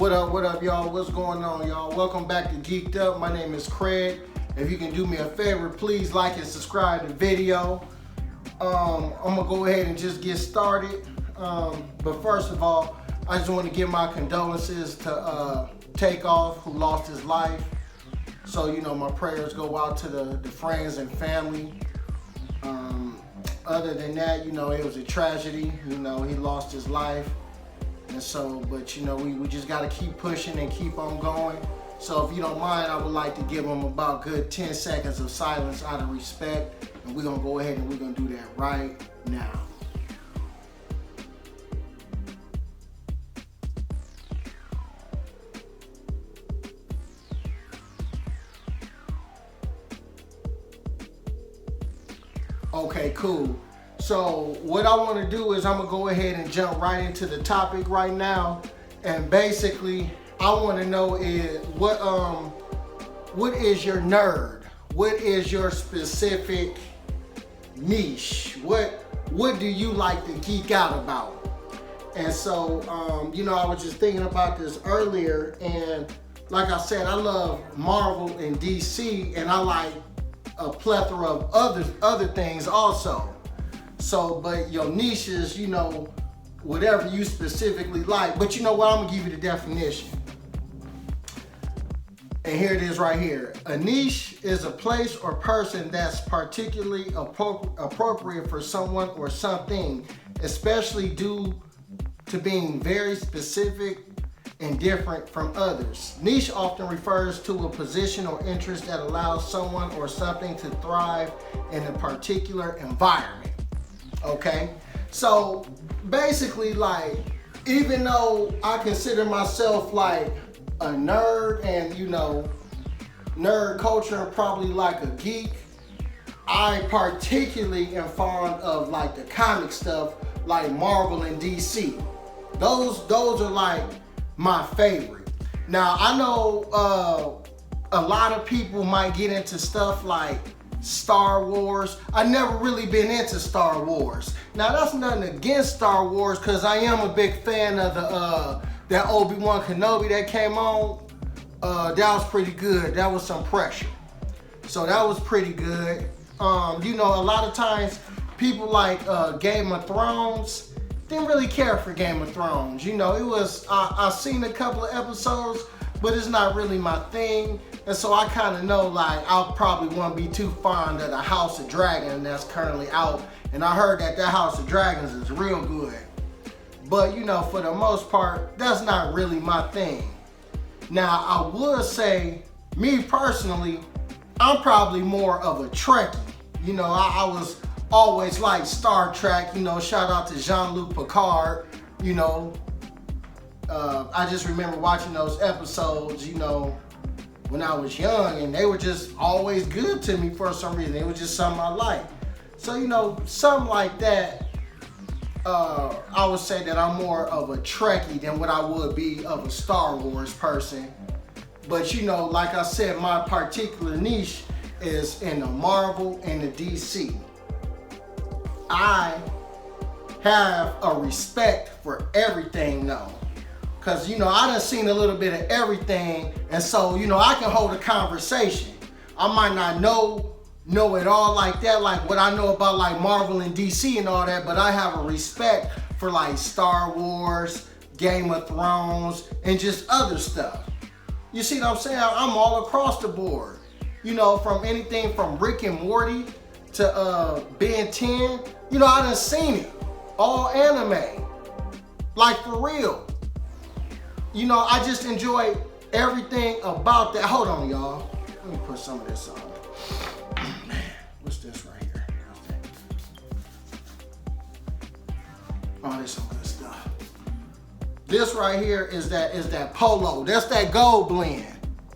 What up, y'all? What's going on, y'all? Welcome back to Geeked Up. My name is Craig. If you can do me a favor, please like and subscribe to the video. I'm gonna go ahead and just get started. But first of all, I just want to give my condolences to Takeoff, who lost his life. So, my prayers go out to the friends and family. Other than that, it was a tragedy. He lost his life. And so, but we just got to keep pushing and keep on going. So if you don't mind, I would like to give him about good 10 seconds of silence out of respect. And we're going to go ahead and we're going to do that right now. Okay, cool. So what I want to do is I'm going to go ahead and jump right into the topic right now. And basically, I want to know is what is your nerd? What is your specific niche? What do you like to geek out about? And so, I was just thinking about this earlier, and like I said, I love Marvel and DC, and I like a plethora of other things also. So, but your niche is, whatever you specifically like. But you know what? I'm gonna give you the definition. And here it is right here. A niche is a place or person that's particularly appropriate for someone or something, especially due to being very specific and different from others. Niche often refers to a position or interest that allows someone or something to thrive in a particular environment. Okay? So basically, like, even though I consider myself like a nerd and, nerd culture and probably like a geek, I particularly am fond of like the comic stuff like Marvel and DC. Those are like my favorite. Now, I know a lot of people might get into stuff like Star Wars. I've never really been into Star Wars. Now, that's nothing against Star Wars, because I am a big fan of that Obi-Wan Kenobi that came on. That was pretty good. That was some pressure. So that was pretty good. A lot of times people like Game of Thrones didn't really care for Game of Thrones. It was, I've seen a couple of episodes, but it's not really my thing. And so I kind of know, like, I'll probably won't be too fond of the House of Dragon that's currently out. And I heard that House of Dragons is real good. But, for the most part, that's not really my thing. Now, I would say, me personally, I'm probably more of a Trekkie. I was always like Star Trek, shout out to Jean-Luc Picard, I just remember watching those episodes, when I was young, and they were just always good to me for some reason. It was just something I liked. So, something like that, I would say that I'm more of a Trekkie than what I would be of a Star Wars person. But, like I said, my particular niche is in the Marvel and the DC. I have a respect for everything though. Cause I done seen a little bit of everything, and so I can hold a conversation. I might not know it all like that, like what I know about like Marvel and DC and all that, but I have a respect for like Star Wars, Game of Thrones, and just other stuff. You see what I'm saying? I'm all across the board. From anything from Rick and Morty to Ben 10. I done seen it. All anime. Like, for real. I just enjoy everything about that. Hold on, y'all. Let me put some of this on. Man, what's this right here? Oh, this some good stuff. This right here is that polo. That's that gold blend.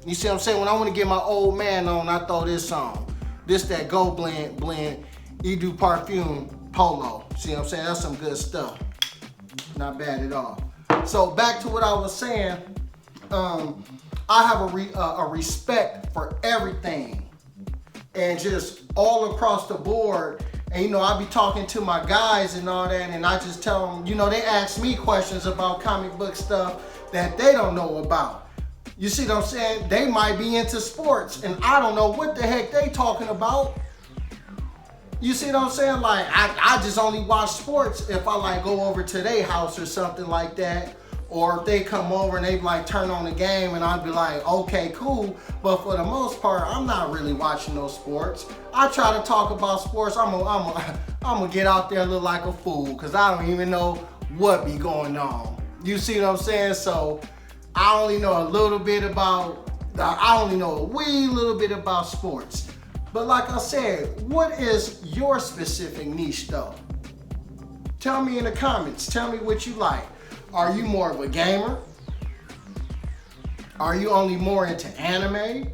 You see what I'm saying? When I want to get my old man on, I throw this on. This that gold blend Edu Parfum polo. See what I'm saying? That's some good stuff. Not bad at all. So back to what I was saying. I have a respect for everything, and just all across the board. And you know, I be talking to my guys and all that, and I just tell them, you know, they ask me questions about comic book stuff that they don't know about. You see what I'm saying? They might be into sports, and I don't know what the heck they talking about. You see what I'm saying? Like, I just only watch sports if I like go over to their house or something like that. Or if they come over and they like turn on the game and I'd be like, okay, cool. But for the most part, I'm not really watching those sports. I try to talk about sports. I'm gonna get out there and look like a fool because I don't even know what be going on. You see what I'm saying? So I only know a little bit about, I only know a wee little bit about sports. But like I said, what is your specific niche though? Tell me in the comments. Tell me what you like. Are you more of a gamer? Are you only more into anime?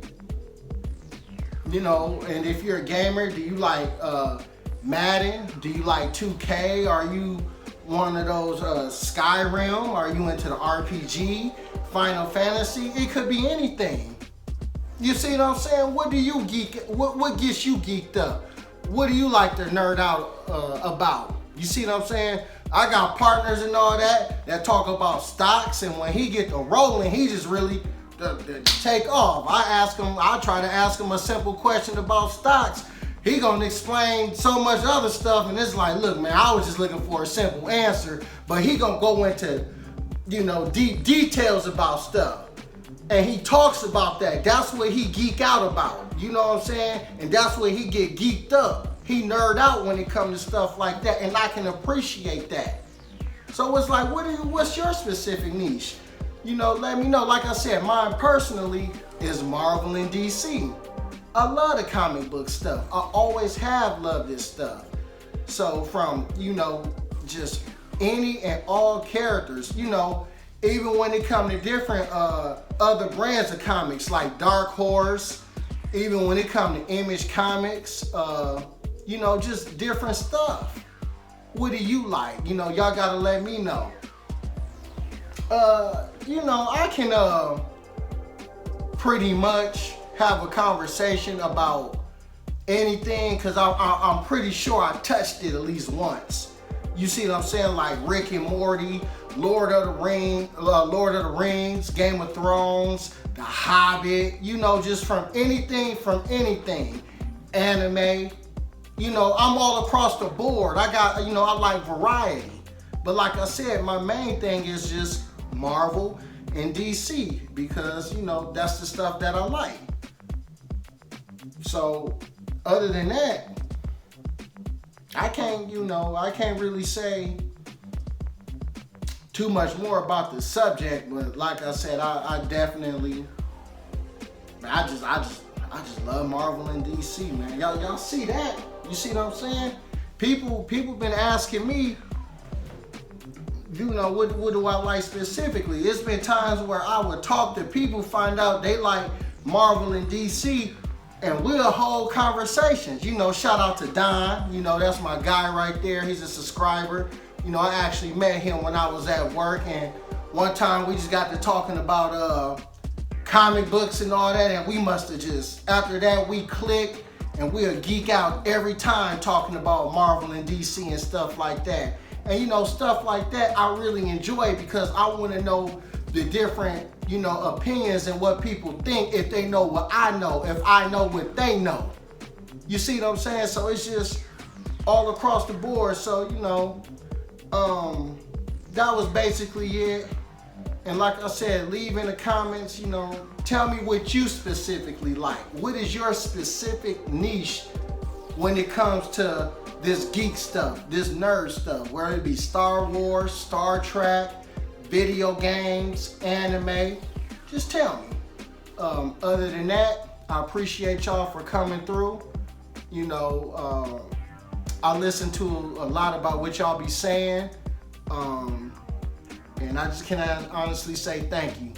You know, and if you're a gamer, do you like Madden? Do you like 2K? Are you one of those Skyrim? Are you into the RPG? Final Fantasy? It could be anything. You see what I'm saying? What do you what gets you geeked up? What do you like to nerd out about? You see what I'm saying? I got partners and all that talk about stocks, and when he get to rolling, he just really take off. I try to ask him a simple question about stocks. He gonna explain so much other stuff, and it's like, look, man, I was just looking for a simple answer, but he gonna go into, you know, deep details about stuff. And he talks about that. That's what he geek out about. You know what I'm saying? And that's where he get geeked up. He nerd out when it comes to stuff like that, and I can appreciate that. So it's like, what's your specific niche? You know, let me know. Like I said, mine personally is Marvel and DC. I love the comic book stuff. I always have loved this stuff. So from, you know, just any and all characters, you know, even when it comes to different other brands of comics like Dark Horse, even when it comes to Image Comics, you know, just different stuff. What do you like? You know, y'all gotta let me know. You know, I can pretty much have a conversation about anything because I'm pretty sure I touched it at least once. You see what I'm saying? Like Rick and Morty, Lord of the Rings, Game of Thrones, The Hobbit, you know, just from anything, anime. You know, I'm all across the board. I got, you know, I like variety. But like I said, my main thing is just Marvel and DC because, you know, that's the stuff that I like. So other than that, I can't really say too much more about the subject, but like I said, I definitely, I just love Marvel and DC, man. Y'all see that? You see what I'm saying? People been asking me, you know, what do I like specifically? It's been times where I would talk to people, find out they like Marvel and DC, and we'll hold conversations. You know, shout out to Don. You know, that's my guy right there. He's a subscriber. You know, I actually met him when I was at work, and one time we just got to talking about comic books and all that, and we must have just, after that we clicked, and we'll geek out every time talking about Marvel and DC and stuff like that. And you know, stuff like that I really enjoy because I want to know the different, you know, opinions and what people think, if they know what I know, if I know what they know. You see what I'm saying? So it's just all across the board. So, you know, that was basically it. And like I said, leave in the comments, you know, tell me what you specifically like. What is your specific niche when it comes to this geek stuff, this nerd stuff, whether it be Star Wars, Star Trek, video games, anime? Just tell me. Other than that, I appreciate y'all for coming through. You know, I listen to a lot about what y'all be saying. And I just can honestly say thank you.